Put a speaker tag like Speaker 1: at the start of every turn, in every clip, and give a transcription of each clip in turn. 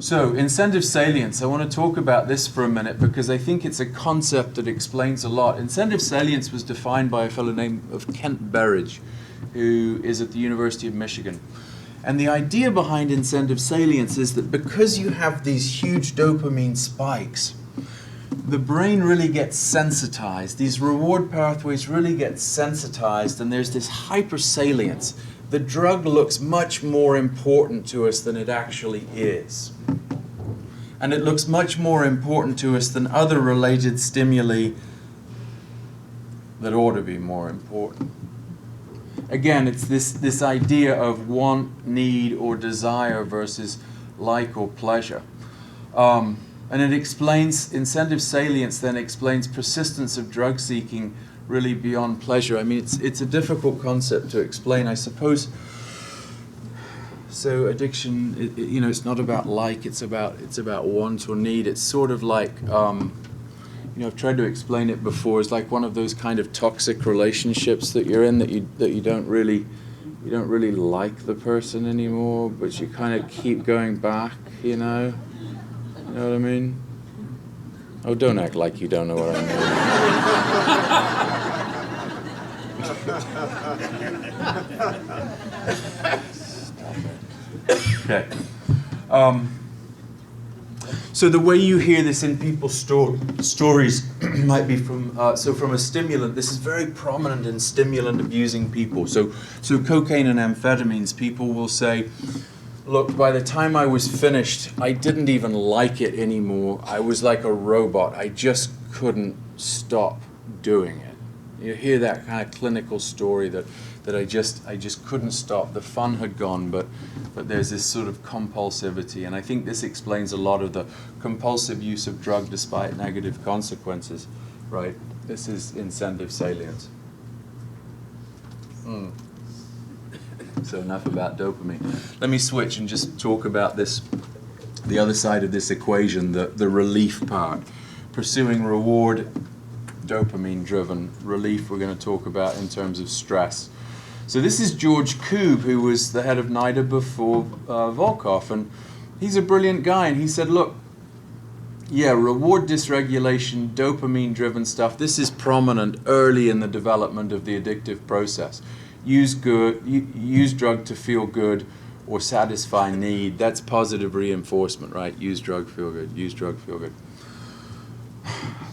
Speaker 1: So, incentive salience. I want to talk about this for a minute because I think it's a concept that explains a lot. Incentive salience was defined by a fellow named Kent Berridge, who is at the University of Michigan. And the idea behind incentive salience is that because you have these huge dopamine spikes, the brain really gets sensitized. These reward pathways really get sensitized, and there's this hypersalience. The drug looks much more important to us than it actually is. And it looks much more important to us than other related stimuli that ought to be more important. Again, it's this idea of want, need, or desire versus like or pleasure. And it explains, incentive salience then explains persistence of drug seeking really beyond pleasure. I mean, it's a difficult concept to explain, I suppose. So addiction, it's not about like, it's about want or need. It's sort of like, I've tried to explain it before. It's like one of those kind of toxic relationships that you're in that you don't really like the person anymore, but you kind of keep going back. You know what I mean? Oh, don't act like you don't know what I mean. Okay. So the way you hear this in people's stories might be from a stimulant. This is very prominent in stimulant abusing people. So cocaine and amphetamines, people will say, look, by the time I was finished, I didn't even like it anymore. I was like a robot. I just couldn't stop doing it. You hear that kind of clinical story that I just couldn't stop. The fun had gone, but there's this sort of compulsivity, and I think this explains a lot of the compulsive use of drug despite negative consequences, right? This is incentive salience. So enough about dopamine. Let me switch and just talk about this, the other side of this equation, the relief part. Pursuing reward, dopamine-driven relief we're going to talk about in terms of stress. So this is George Koob, who was the head of NIDA before Volkoff, and he's a brilliant guy, and he said, look, yeah, reward dysregulation, dopamine-driven stuff, this is prominent early in the development of the addictive process. Use drug to feel good or satisfy need. That's positive reinforcement, right? Use drug, feel good. Use drug, feel good.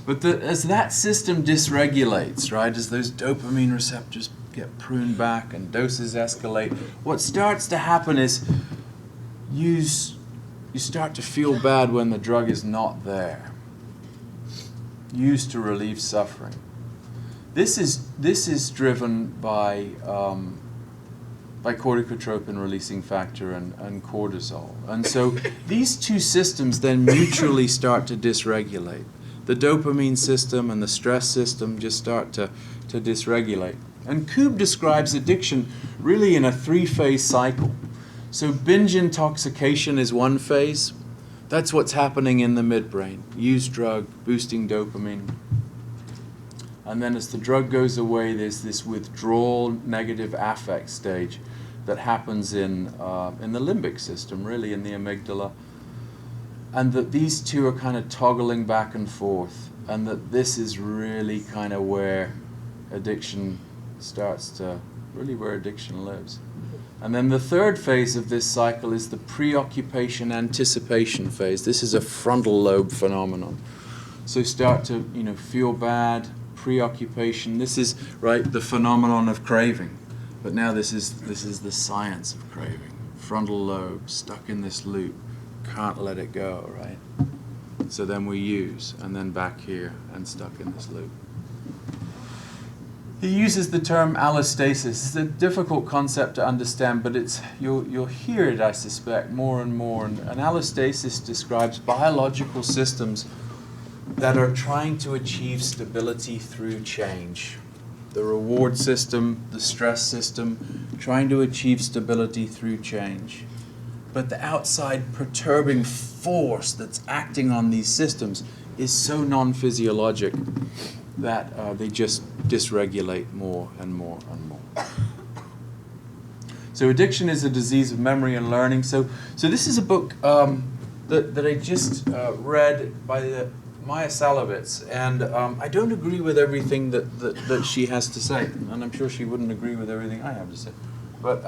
Speaker 1: But as that system dysregulates, right, as those dopamine receptors get pruned back and doses escalate, what starts to happen is you start to feel bad when the drug is not there. Used to relieve suffering. This is driven by corticotropin releasing factor and cortisol. And so these two systems then mutually start to dysregulate. The dopamine system and the stress system just start to dysregulate. And Koob describes addiction really in a three-phase cycle. So binge intoxication is one phase. That's what's happening in the midbrain. Use drug, boosting dopamine. And then as the drug goes away, there's this withdrawal negative affect stage that happens in the limbic system, really in the amygdala. And that these two are kind of toggling back and forth. And that this is really kind of where addiction starts to, really where addiction lives. And then the third phase of this cycle is the preoccupation anticipation phase. This is a frontal lobe phenomenon. So start to, feel bad, preoccupation. This is, right, the phenomenon of craving. But now this is the science of craving. Frontal lobe, stuck in this loop, can't let it go, right? So then we use, and then back here, and stuck in this loop. He uses the term allostasis. It's a difficult concept to understand, but you'll hear it, I suspect, more and more. And allostasis describes biological systems that are trying to achieve stability through change. The reward system, the stress system, trying to achieve stability through change. But the outside perturbing force that's acting on these systems is so non-physiologic that they just dysregulate more and more and more. So addiction is a disease of memory and learning. So this is a book that I just read by Maya Salovitz, and I don't agree with everything that she has to say, and I'm sure she wouldn't agree with everything I have to say. But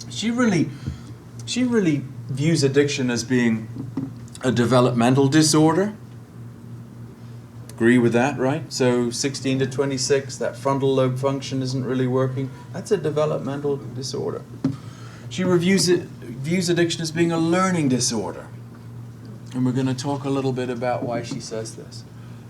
Speaker 1: she really views addiction as being a developmental disorder. Agree with that, right? So 16 to 26, that frontal lobe function isn't really working. That's a developmental disorder. She views addiction as being a learning disorder. And we're going to talk a little bit about why she says this.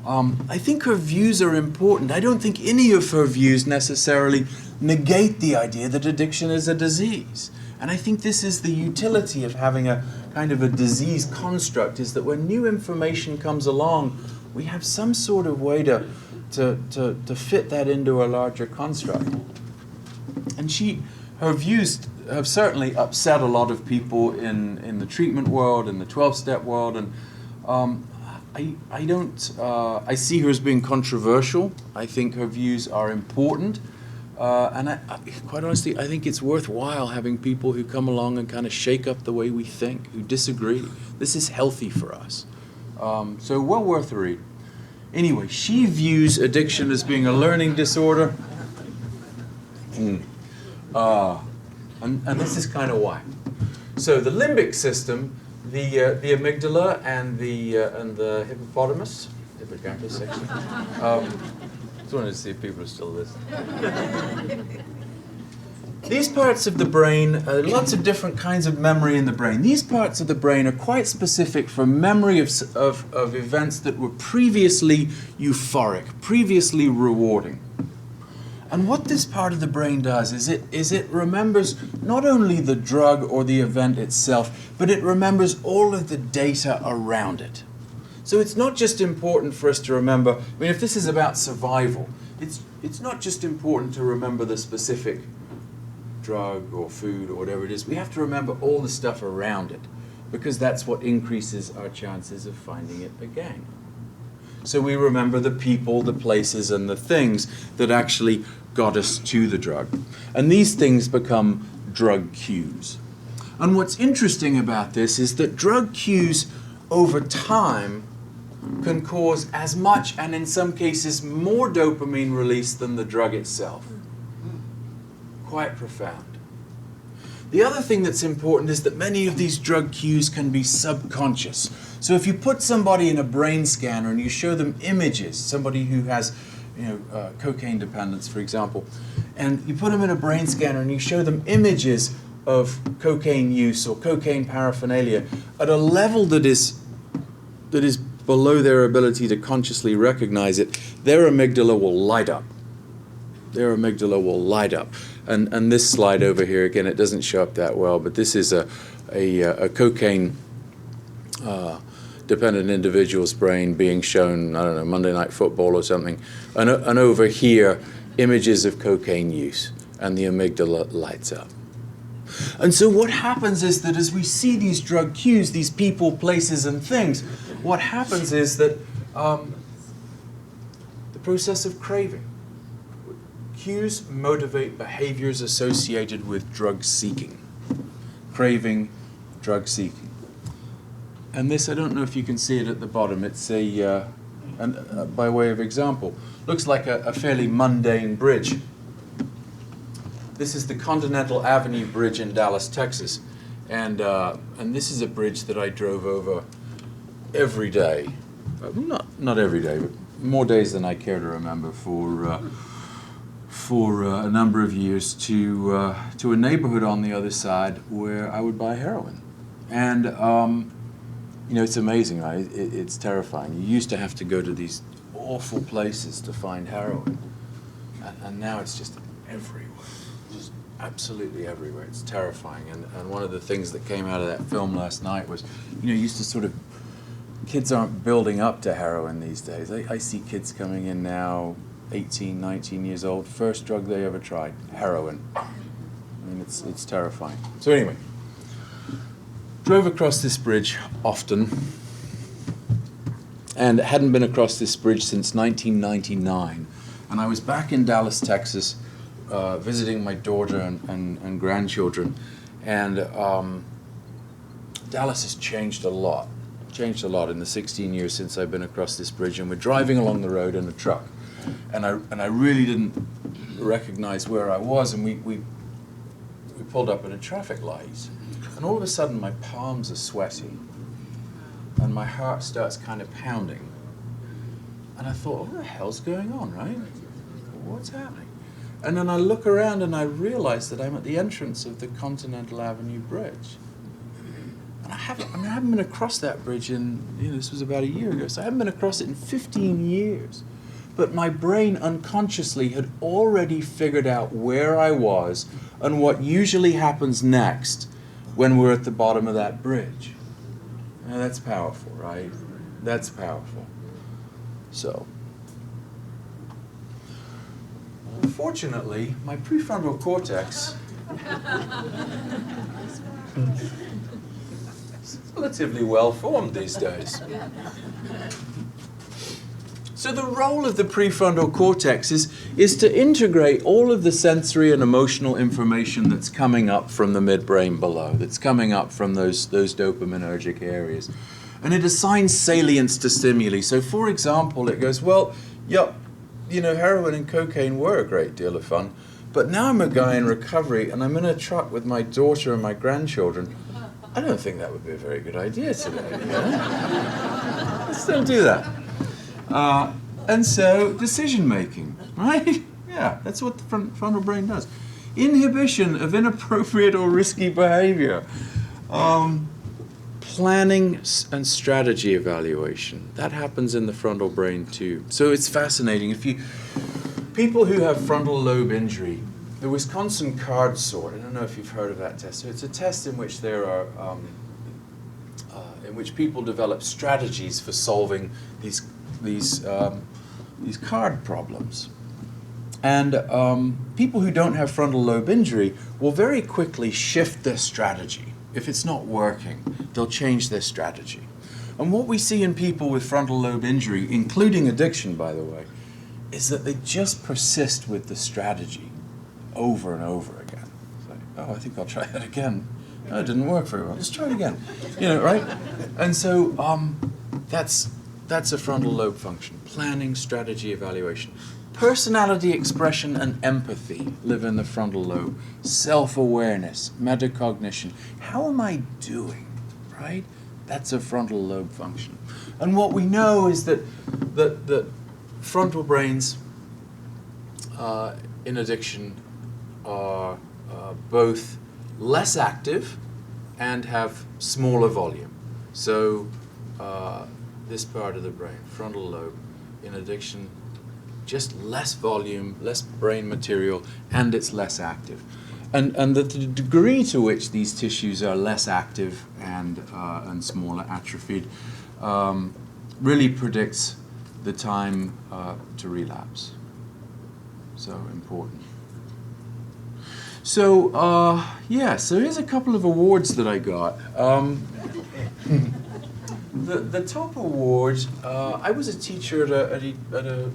Speaker 1: I think her views are important. I don't think any of her views necessarily negate the idea that addiction is a disease. And I think this is the utility of having a kind of a disease construct, is that when new information comes along, we have some sort of way to fit that into a larger construct. And her views have certainly upset a lot of people in the treatment world, in the 12-step world, and I see her as being controversial. I think her views are important, and I quite honestly, I think it's worthwhile having people who come along and kind of shake up the way we think, who disagree. This is healthy for us. So well worth a read. Anyway, she views addiction as being a learning disorder. And this is kind of why. So the limbic system, the amygdala and the hippocampus actually. Just wanted to see if people are still listening. These parts of the brain, lots of different kinds of memory in the brain. These parts of the brain are quite specific for memory of events that were previously euphoric, previously rewarding. And what this part of the brain does is it remembers not only the drug or the event itself, but it remembers all of the data around it. So it's not just important for us to remember, I mean, if this is about survival, it's not just important to remember the specific drug or food or whatever it is. We have to remember all the stuff around it, because that's what increases our chances of finding it again. So we remember the people, the places, and the things that actually got us to the drug. And these things become drug cues. And what's interesting about this is that drug cues over time can cause as much, and in some cases more, dopamine release than the drug itself. Quite profound. The other thing that's important is that many of these drug cues can be subconscious. So if you put somebody in a brain scanner and you show them images, somebody who has cocaine dependence, for example, and you put them in a brain scanner and you show them images of cocaine use or cocaine paraphernalia at a level that is below their ability to consciously recognize it, their amygdala will light up. Their amygdala will light up. And this slide over here, again, it doesn't show up that well, but this is a cocaine dependent individual's brain being shown, I don't know, Monday Night Football or something. And over here, images of cocaine use, and the amygdala lights up. And so what happens is that as we see these drug cues, these people, places, and things, what happens is that the process of craving. Cues motivate behaviors associated with drug seeking. Craving, drug seeking. And this, I don't know if you can see it at the bottom, it's by way of example, looks like a fairly mundane bridge. This is the Continental Avenue Bridge in Dallas, Texas. And this is a bridge that I drove over every day. Not every day, but more days than I care to remember for a number of years to a neighborhood on the other side where I would buy heroin. And it's amazing, right? It's terrifying. You used to have to go to these awful places to find heroin, and now it's just everywhere. Just absolutely everywhere. It's terrifying. And one of the things that came out of that film last night was, used to sort of, kids aren't building up to heroin these days. I see kids coming in now, 18, 19 years old, first drug they ever tried, heroin. I mean, it's terrifying. So anyway, drove across this bridge often, and hadn't been across this bridge since 1999. And I was back in Dallas, Texas, visiting my daughter and grandchildren, and Dallas has changed a lot in the 16 years since I've been across this bridge, and we're driving along the road in a truck, and I really didn't recognize where I was, and we pulled up at a traffic light, and all of a sudden my palms are sweaty, and my heart starts kind of pounding, and I thought, what the hell's going on, right? What's happening? And then I look around and I realize that I'm at the entrance of the Continental Avenue Bridge. And I haven't been across that bridge in, this was about a year ago, so I haven't been across it in 15 years. But my brain unconsciously had already figured out where I was and what usually happens next when we're at the bottom of that bridge. Now that's powerful, right? That's powerful. So, unfortunately, my prefrontal cortex is relatively well formed these days. So the role of the prefrontal cortex is to integrate all of the sensory and emotional information that's coming up from the midbrain below, that's coming up from those dopaminergic areas. And it assigns salience to stimuli. So for example, it goes, well, yeah, heroin and cocaine were a great deal of fun, but now I'm a guy in recovery and I'm in a truck with my daughter and my grandchildren. I don't think that would be a very good idea today. Let's don't do that. And so, decision making, right? Yeah, that's what the frontal brain does. Inhibition of inappropriate or risky behavior. Planning and strategy evaluation. That happens in the frontal brain too. So it's fascinating. People who have frontal lobe injury, the Wisconsin card sort, I don't know if you've heard of that test. So it's a test in which in which people develop strategies for solving these card problems. And people who don't have frontal lobe injury will very quickly shift their strategy. If it's not working, they'll change their strategy. And what we see in people with frontal lobe injury, including addiction, by the way, is that they just persist with the strategy over and over again. It's like, oh, I think I'll try that again. No, it didn't work very well. Let's try it again. Right? And so that's a frontal lobe function. Planning, strategy, evaluation. Personality expression and empathy live in the frontal lobe. Self-awareness, metacognition. How am I doing, right? That's a frontal lobe function. And what we know is that frontal brains in addiction are both less active and have smaller volume. So this part of the brain, frontal lobe, in addiction, just less volume, less brain material, and it's less active. And the degree to which these tissues are less active and smaller, atrophied, really predicts the time to relapse. So important. So so here's a couple of awards that I got. The top award, I was a teacher at a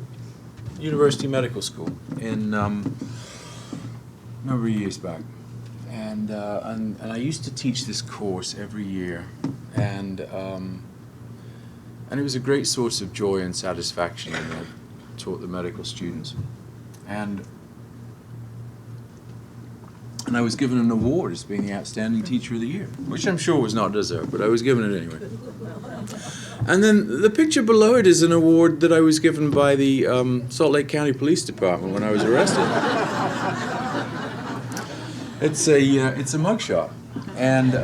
Speaker 1: university medical school in a number of years back, and I used to teach this course every year, and it was a great source of joy and satisfaction when I taught the medical students, and I was given an award as being the outstanding teacher of the year, which I'm sure was not deserved, but I was given it anyway. And then the picture below it is an award that I was given by the Salt Lake County Police Department when I was arrested. It's a mugshot, and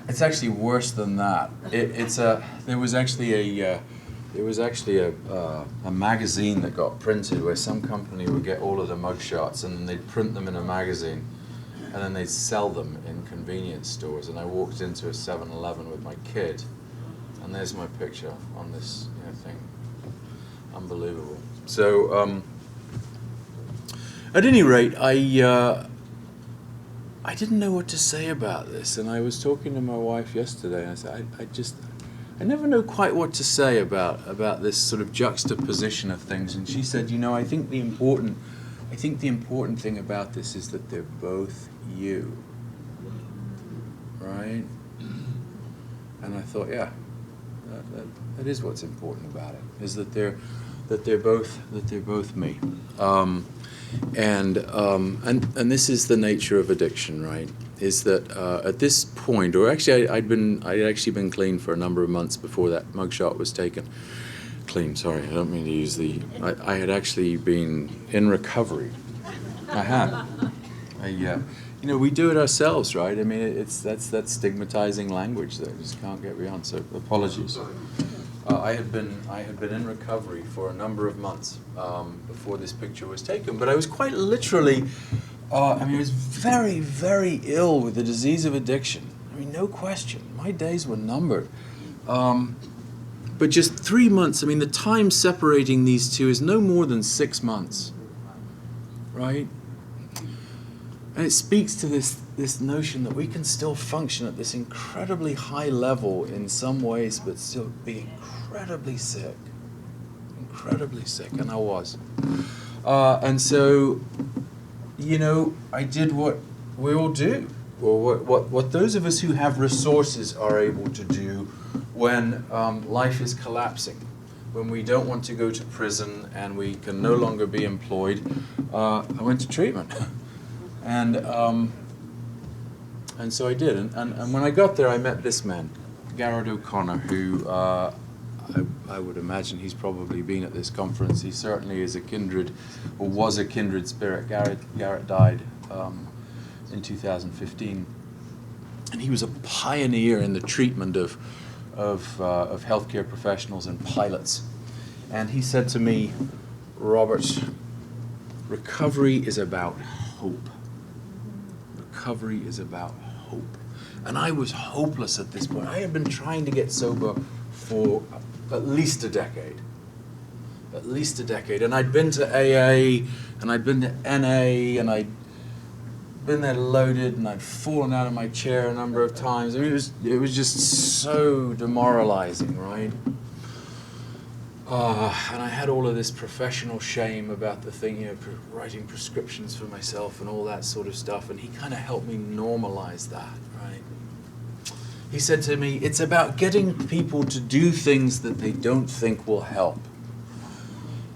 Speaker 1: it's actually worse than that. There was actually a magazine that got printed where some company would get all of the mugshots and then they'd print them in a magazine and then they'd sell them in convenience stores. And I walked into a 7-Eleven with my kid, and there's my picture on this thing. Unbelievable. So at any rate, I didn't know what to say about this, and I was talking to my wife yesterday, and I said, I never know quite what to say about this sort of juxtaposition of things. And she said, I think the important thing about this is that they're both you. right? And I thought, yeah, that is what's important about it, is that they're both me. And this is the nature of addiction, right? Is that at this point, or actually I'd actually been clean for a number of months before that mugshot was taken. Clean, sorry, I don't mean to use the. I had actually been in recovery. I had. You know, we do it ourselves, right? I mean, that's stigmatizing language that I just can't get beyond. So apologies. I had been in recovery for a number of months before this picture was taken, but I was quite literally. I mean, I was very, very ill with the disease of addiction. I mean, no question. My days were numbered. But just 3 months. I mean, the time separating these two is no more than 6 months, right? And it speaks to this notion that we can still function at this incredibly high level in some ways, but still be incredibly sick. Incredibly sick, and I was. And so, you know, I did what we all do, or what those of us who have resources are able to do when life is collapsing, when we don't want to go to prison and we can no longer be employed. I went to treatment. And so I did, and when I got there, I met this man, Garrett O'Connor, who I would imagine he's probably been at this conference. He certainly is a kindred, or was a kindred spirit. Garrett died in 2015, and he was a pioneer in the treatment of healthcare professionals and pilots. And he said to me, Robert, recovery is about hope. Recovery is about hope. And I was hopeless at this point. I had been trying to get sober for at least a decade. At least a decade. And I'd been to AA, and I'd been to NA, and I'd been there loaded, and I'd fallen out of my chair a number of times. I mean, it was just so demoralizing, right? And I had all of this professional shame about the thing, you know, writing prescriptions for myself and all that sort of stuff, and he kind of helped me normalize that, right? He said to me, it's about getting people to do things that they don't think will help.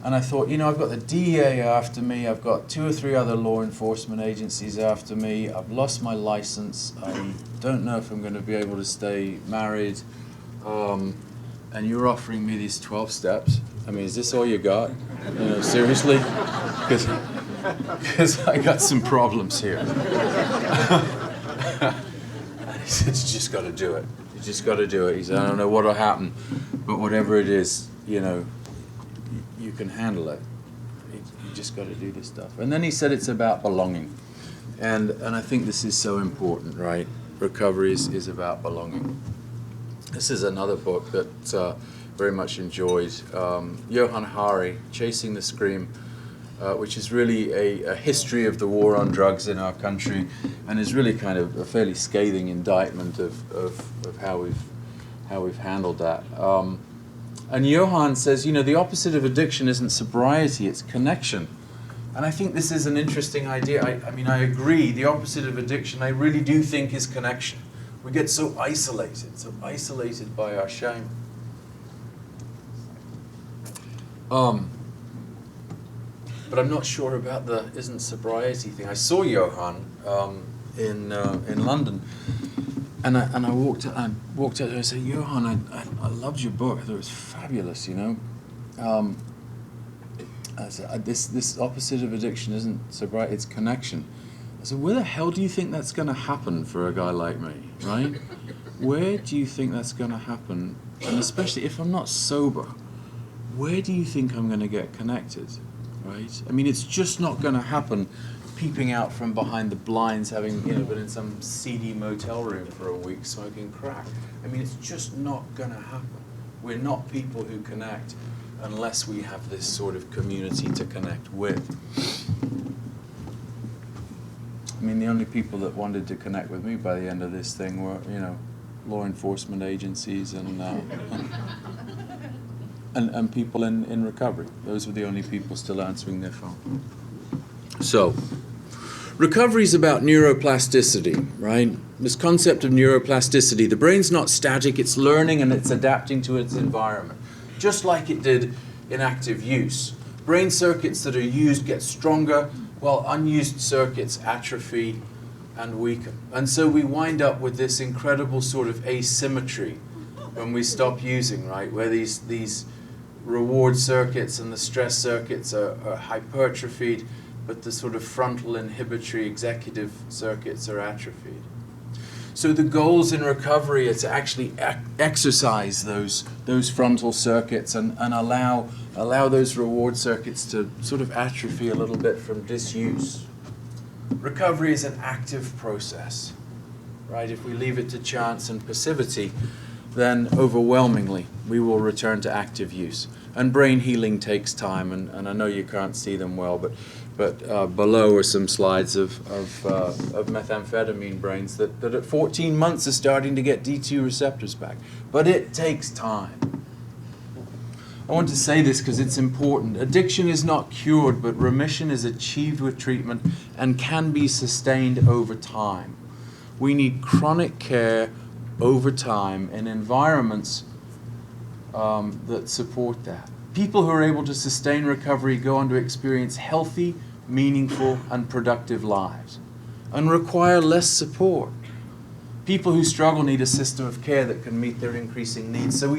Speaker 1: And I thought, you know, I've got the DEA after me, I've got 2 or 3 other law enforcement agencies after me, I've lost my license, I don't know if I'm going to be able to stay married, and you're offering me these 12 steps. I mean, is this all you got? You know, seriously? Because I got some problems here. And he said, you just got to do it. You just got to do it. He said, I don't know what will happen, but whatever it is, you know, you can handle it. You just got to do this stuff. And then he said it's about belonging. And I think this is so important, right? Recovery is about belonging. This is another book that very much enjoyed. Johann Hari, Chasing the Scream, which is really a history of the war on drugs in our country, and is really kind of a fairly scathing indictment of how we've handled that. And Johann says, you know, the opposite of addiction isn't sobriety, it's connection. And I think this is an interesting idea. I mean, I agree, the opposite of addiction I really do think is connection. We get so isolated by our shame. But I'm not sure about the isn't sobriety thing. I saw Johann in London, and I walked out and I said, Johann, I loved your book. I thought it was fabulous. You know, I said, this opposite of addiction isn't sobriety, it's connection. I said, where the hell do you think that's going to happen for a guy like me, right? Where do you think that's going to happen? And especially if I'm not sober, where do you think I'm going to get connected, right? I mean, it's just not going to happen peeping out from behind the blinds, having, you know, been in some seedy motel room for a week smoking crack. I mean, it's just not going to happen. We're not people who connect unless we have this sort of community to connect with. I mean, the only people that wanted to connect with me by the end of this thing were, you know, law enforcement agencies and people in recovery. Those were the only people still answering their phone. So, Recovery is about neuroplasticity, right? This concept of neuroplasticity. The brain's not static, it's learning and it's adapting to its environment, just like it did in active use. Brain circuits that are used get stronger, while unused circuits atrophy and weaken. And so we wind up with this incredible sort of asymmetry when we stop using, right? Where these reward circuits and the stress circuits are hypertrophied, but the sort of frontal inhibitory executive circuits are atrophied. So the goals in recovery are to actually exercise those frontal circuits and allow those reward circuits to sort of atrophy a little bit from disuse. Recovery is an active process, right? If we leave it to chance and passivity, then overwhelmingly we will return to active use. And brain healing takes time, and I know you can't see them well, but below are some slides of methamphetamine brains that at 14 months are starting to get D2 receptors back. But it takes time. I want to say this because it's important. Addiction is not cured, but remission is achieved with treatment and can be sustained over time. We need chronic care over time in environments that support that. People who are able to sustain recovery go on to experience healthy, meaningful, and productive lives and require less support. People who struggle need a system of care that can meet their increasing needs. So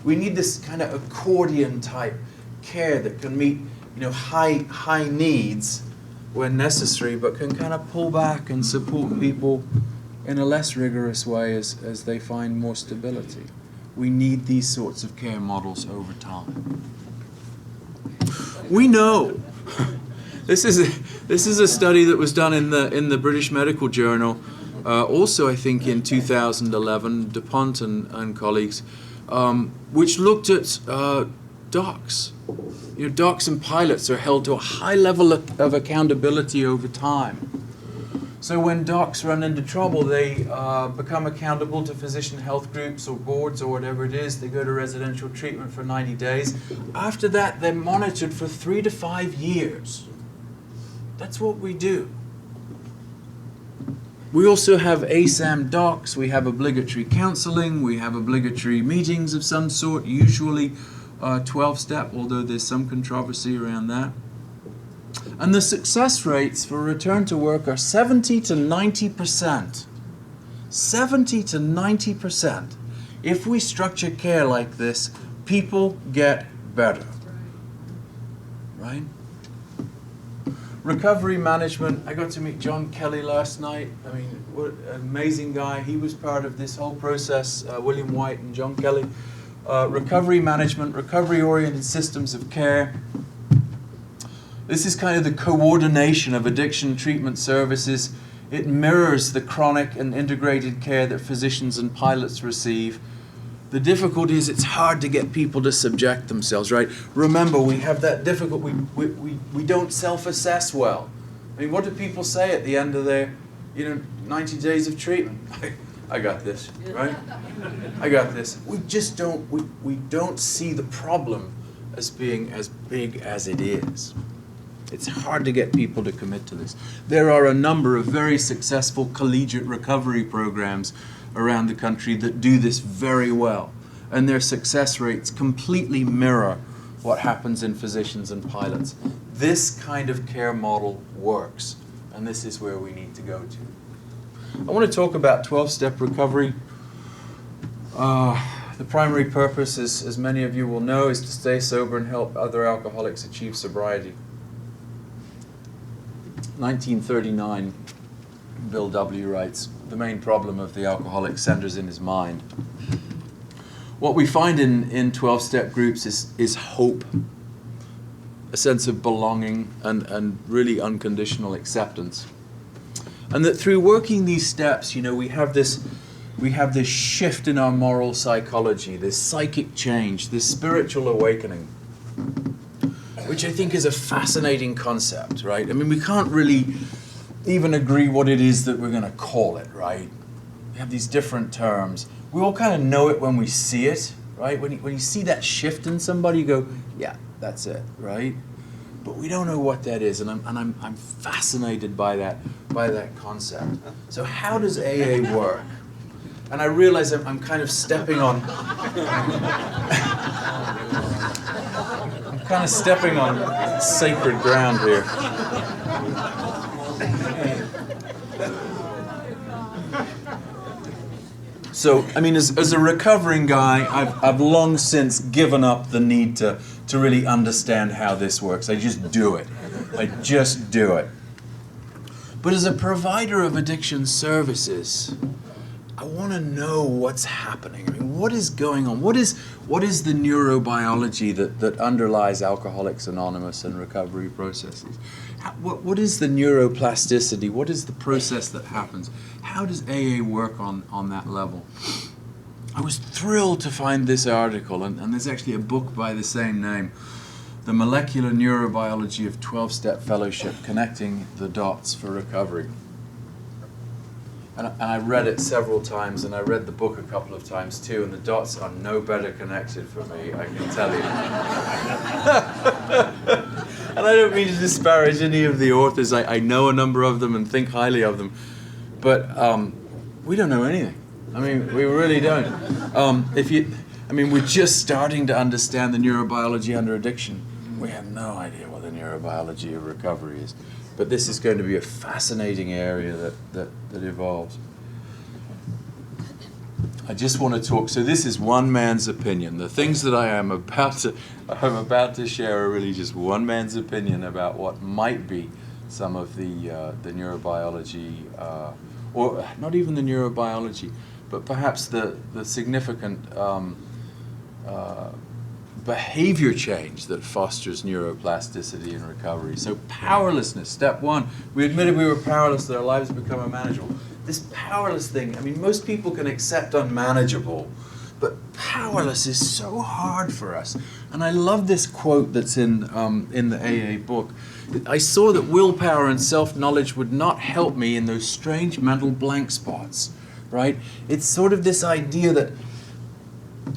Speaker 1: we need this kind of accordion type care that can meet, high needs when necessary, but can kind of pull back and support people in a less rigorous way as they find more stability. We need these sorts of care models over time. We know. This is a study that was done in the British Medical Journal, also I think in 2011, DuPont and colleagues, which looked at docs. Docs and pilots are held to a high level of accountability over time. So when docs run into trouble, they become accountable to physician health groups or boards or whatever it is. They go to residential treatment for 90 days. After that, they're monitored for 3 to 5 years. That's what we do. We also have ASAM docs. We have obligatory counseling. We have obligatory meetings of some sort, usually 12-step, although there's some controversy around that. And the success rates for return to work are 70 to 90%. 70 to 90%. If we structure care like this, people get better. Right? Recovery management. I got to meet John Kelly last night. I mean, what an amazing guy. He was part of this whole process, William White and John Kelly. Recovery management, recovery-oriented systems of care. This is kind of the coordination of addiction treatment services. It mirrors the chronic and integrated care that physicians and pilots receive. The difficulty is it's hard to get people to subject themselves, right? Remember, we have that difficulty. We don't self-assess well. I mean, what do people say at the end of their 90 days of treatment? I got this, right? I got this. We just don't, we don't see the problem as being as big as it is. It's hard to get people to commit to this. There are a number of very successful collegiate recovery programs around the country that do this very well, and their success rates completely mirror what happens in physicians and pilots. This kind of care model works, and this is where we need to go to. I want to talk about 12-step recovery. The primary purpose, as many of you will know, is to stay sober and help other alcoholics achieve sobriety. 1939, Bill W. writes, the main problem of the alcoholic centers in his mind. What we find in 12-step groups is hope, a sense of belonging, and really unconditional acceptance. And that through working these steps, we have this shift in our moral psychology, this psychic change, this spiritual awakening, which I think is a fascinating concept, right? I mean, we can't really even agree what it is that we're going to call it, right? We have these different terms. We all kind of know it when we see it, right? When you see that shift in somebody, you go, yeah, that's it, right? but we don't know what that is, and I'm fascinated by that concept. So how does AA work? And I realize I'm kind of stepping on I'm kind of stepping on sacred ground here. So, I mean, as a recovering guy, I've long since given up the need to really understand how this works. I just do it. I just do it. But as a provider of addiction services, I want to know what's happening. I mean, what is going on? What is the neurobiology that underlies Alcoholics Anonymous and recovery processes? What is the neuroplasticity? What is the process that happens? How does AA work on that level? I was thrilled to find this article, and there's actually a book by the same name, The Molecular Neurobiology of 12-Step Fellowship, Connecting the Dots for Recovery. And I read it several times, and I read the book a couple of times too, and the dots are no better connected for me, I can tell you. And I don't mean to disparage any of the authors. I know a number of them and think highly of them, but we don't know anything. I mean, we really don't. We're just starting to understand the neurobiology under addiction. We have no idea what the neurobiology of recovery is. But this is going to be a fascinating area that evolves. I just want to talk. So this is one man's opinion. The things that I'm about to share are really just one man's opinion about what might be some of the neurobiology, or not even the neurobiology, but perhaps the significant behavior change that fosters neuroplasticity and recovery. So powerlessness, step one. We admitted we were powerless, that our lives become unmanageable. This powerless thing, I mean, most people can accept unmanageable, but powerless is so hard for us. And I love this quote that's in the AA book. I saw that willpower and self-knowledge would not help me in those strange mental blank spots, right? It's sort of this idea that,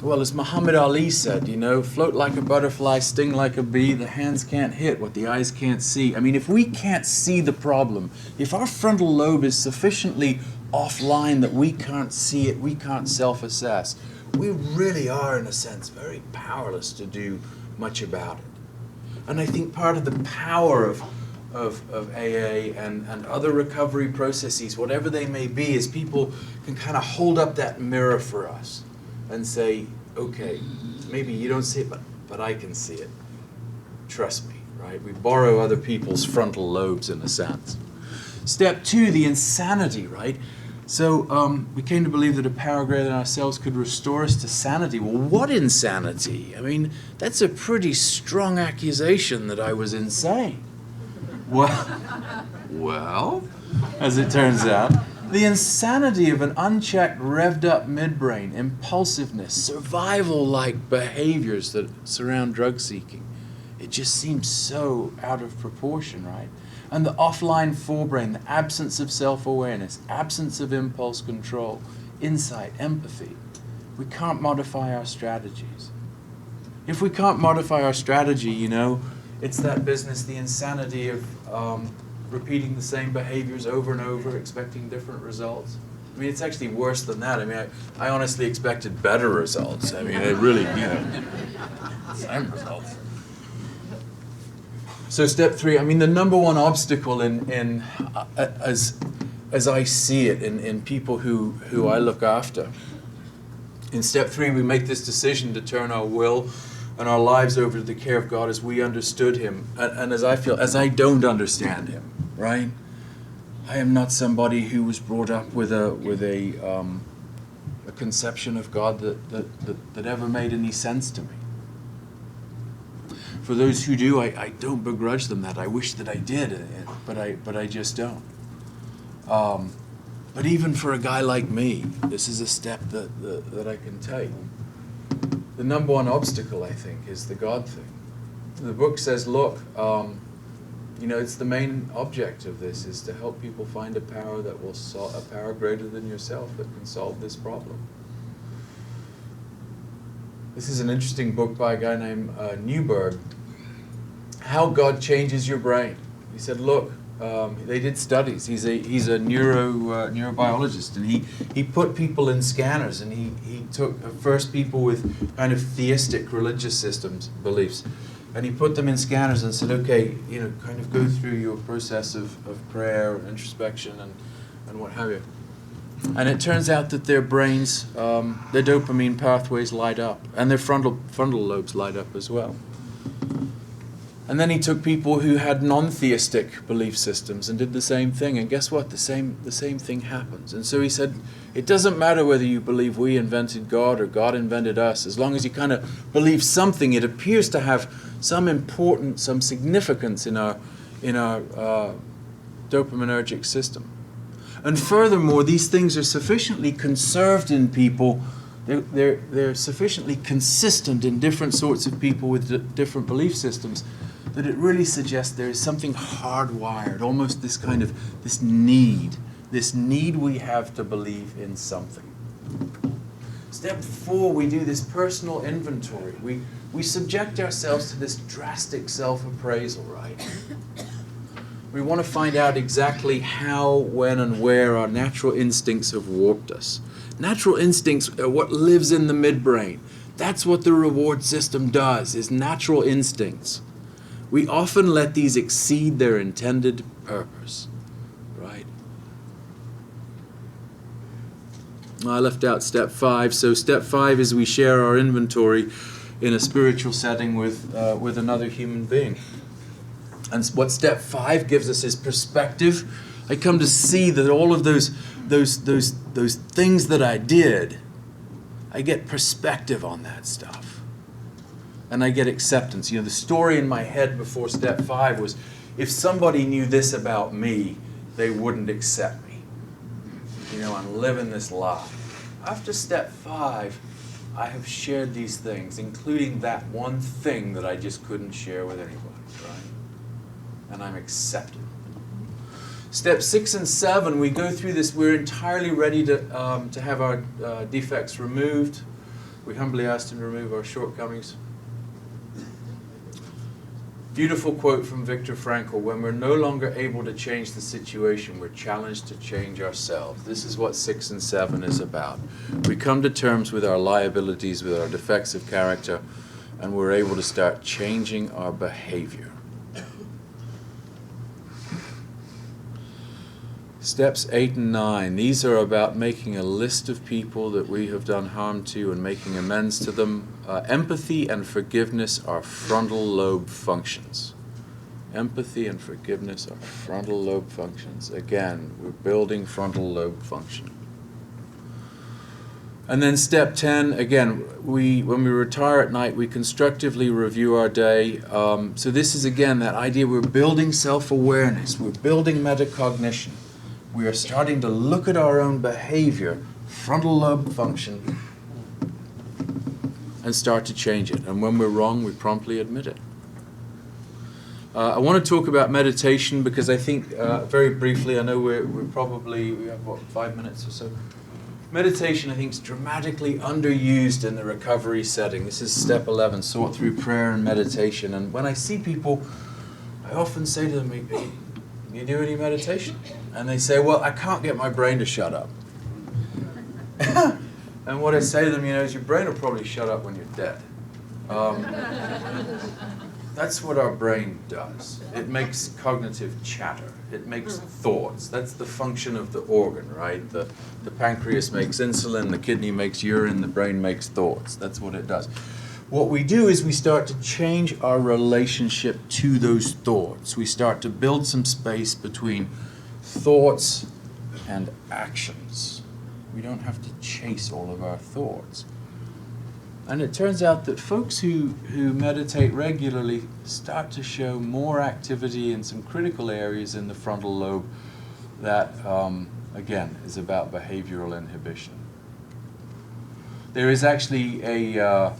Speaker 1: well, as Muhammad Ali said, you know, float like a butterfly, sting like a bee, the hands can't hit what the eyes can't see. I mean, if we can't see the problem, if our frontal lobe is sufficiently offline that we can't see it, we can't self-assess, we really are, in a sense, very powerless to do much about it. And I think part of the power of AA and other recovery processes, whatever they may be, is people can kind of hold up that mirror for us and say, okay, maybe you don't see it, but I can see it. Trust me, right? We borrow other people's frontal lobes in a sense. Step two, the insanity, right? So we came to believe that a power greater than ourselves could restore us to sanity. Well, what insanity? I mean, that's a pretty strong accusation that I was insane. Well, as it turns out, the insanity of an unchecked, revved-up midbrain, impulsiveness, survival-like behaviors that surround drug seeking. It just seems so out of proportion, right? And the offline forebrain, the absence of self-awareness, absence of impulse control, insight, empathy. We can't modify our strategies. If we can't modify our strategy, you know, it's that business, the insanity of repeating the same behaviors over and over, expecting different results. I mean, it's actually worse than that. I mean, I honestly expected better results. I mean, it really, you know, same results. So step three, I mean, the number one obstacle as I see it in people who I look after. In step three, we make this decision to turn our will and our lives over to the care of God as we understood Him, and as I feel, as I don't understand Him, right? I am not somebody who was brought up with a conception of God that ever made any sense to me. For those who do, I don't begrudge them that. I wish that I did, but I just don't. But even for a guy like me, this is a step that I can take. The number one obstacle, I think, is the God thing. The book says, look, you know, it's the main object of this is to help people find a power that will solve, a power greater than yourself that can solve this problem. This is an interesting book by a guy named Newberg. how God changes your brain. He said, look, they did studies. He's a neurobiologist, and he put people in scanners, and he took first people with kind of theistic religious systems, beliefs, and he put them in scanners and said, okay, kind of go through your process of prayer and introspection and what have you. And it turns out that their brains, their dopamine pathways light up, and their frontal lobes light up as well. And then he took people who had non-theistic belief systems and did the same thing, and guess what? The same thing happens. And so he said, it doesn't matter whether you believe we invented God or God invented us, as long as you kind of believe something, it appears to have some importance, some significance in our dopaminergic system. And furthermore, these things are sufficiently conserved in people, they're sufficiently consistent in different sorts of people with different belief systems, that it really suggests there is something hardwired, almost this kind of, this need we have to believe in something. Step 4, we do this personal inventory. We subject ourselves to this drastic self-appraisal, right? We want to find out exactly how, when, and where our natural instincts have warped us. Natural instincts are what lives in the midbrain. That's what the reward system does, is natural instincts. We often let these exceed their intended purpose, right? I left out step 5. So step 5 is we share our inventory in a spiritual setting with another human being. And what step 5 gives us is perspective. I come to see that all of those things that I did, I get perspective on that stuff. And I get acceptance. The story in my head before step 5 was, if somebody knew this about me, they wouldn't accept me. I'm living this lie. After step 5, I have shared these things, including that one thing that I just couldn't share with anybody, right? And I'm accepted. Step 6 and 7, we go through this. We're entirely ready to have our defects removed. We humbly ask Him to remove our shortcomings. Beautiful quote from Viktor Frankl: when we're no longer able to change the situation, we're challenged to change ourselves. This is what 6 and 7 is about. We come to terms with our liabilities, with our defects of character, and we're able to start changing our behavior. Steps 8 and 9, these are about making a list of people that we have done harm to and making amends to them. Empathy and forgiveness are frontal lobe functions. Empathy and forgiveness are frontal lobe functions. Again, we're building frontal lobe function. And then step 10, again, when we retire at night, we constructively review our day. So this is, again, that idea we're building self-awareness, we're building metacognition. We are starting to look at our own behavior, frontal lobe function, and start to change it. And when we're wrong, we promptly admit it. I want to talk about meditation because I think, very briefly, I know we have, what, 5 minutes or so? Meditation, I think, is dramatically underused in the recovery setting. This is step 11, sort through prayer and meditation. And when I see people, I often say to them, you do any meditation? And they say, well, I can't get my brain to shut up. And what I say to them, is your brain will probably shut up when you're dead. That's what our brain does. It makes cognitive chatter. It makes thoughts. That's the function of the organ, right? The pancreas makes insulin, the kidney makes urine, the brain makes thoughts. That's what it does. What we do is we start to change our relationship to those thoughts. We start to build some space between thoughts and actions. We don't have to chase all of our thoughts. And it turns out that folks who meditate regularly start to show more activity in some critical areas in the frontal lobe that, again, is about behavioral inhibition. There is actually a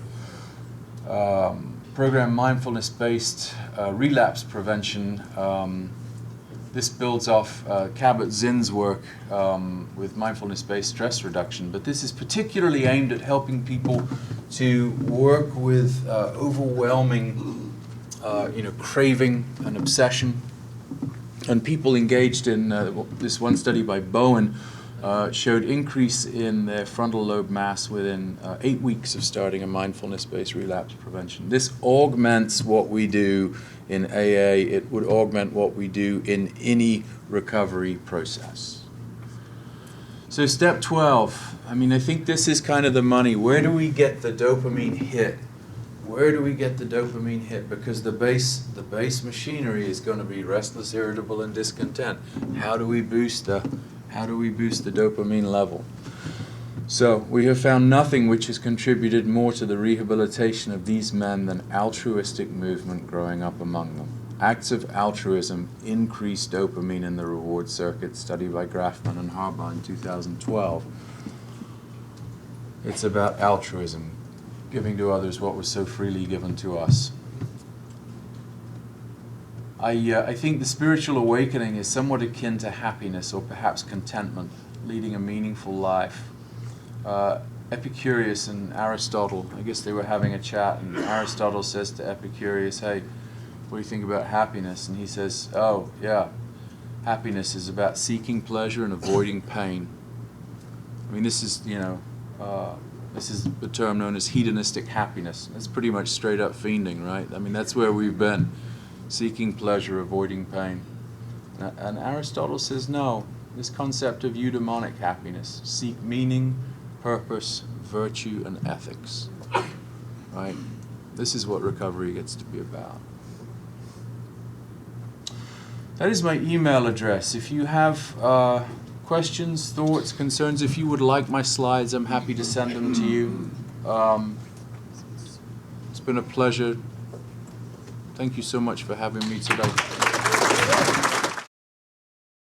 Speaker 1: program, mindfulness-based relapse prevention. This builds off Kabat-Zinn's work with mindfulness-based stress reduction, but this is particularly aimed at helping people to work with overwhelming craving and obsession. And people engaged in this one study by BOWEN showed increase in their frontal lobe mass within 8 weeks of starting a mindfulness-based relapse prevention. This augments what we do in AA. It would augment what we do in any recovery process. So step 12, I think this is kind of the money. Where do we get the dopamine hit? Where do we get the dopamine hit? Because the base machinery is going to be restless, irritable, and discontent. How do we boost the dopamine level? So we have found nothing which has contributed more to the rehabilitation of these men than altruistic movement growing up among them. Acts of altruism increase dopamine in the reward circuit, study by Grafman and Harbaugh in 2012. It's about altruism, giving to others what was so freely given to us. I think the spiritual awakening is somewhat akin to happiness or perhaps contentment, leading a meaningful life. Epicurus and Aristotle, I guess they were having a chat, and Aristotle says to Epicurus, "Hey, what do you think about happiness?" And he says, "Oh, yeah, happiness is about seeking pleasure and avoiding pain." This is, this is the term known as hedonistic happiness. That's pretty much straight up fiending, right? That's where we've been, seeking pleasure, avoiding pain. And Aristotle says, no, this concept of eudaimonic happiness, seek meaning, purpose, virtue, and ethics, right? This is what recovery gets to be about. That is my email address. If you have questions, thoughts, concerns, if you would like my slides, I'm happy to send them to you. It's been a pleasure. Thank you so much for having me today.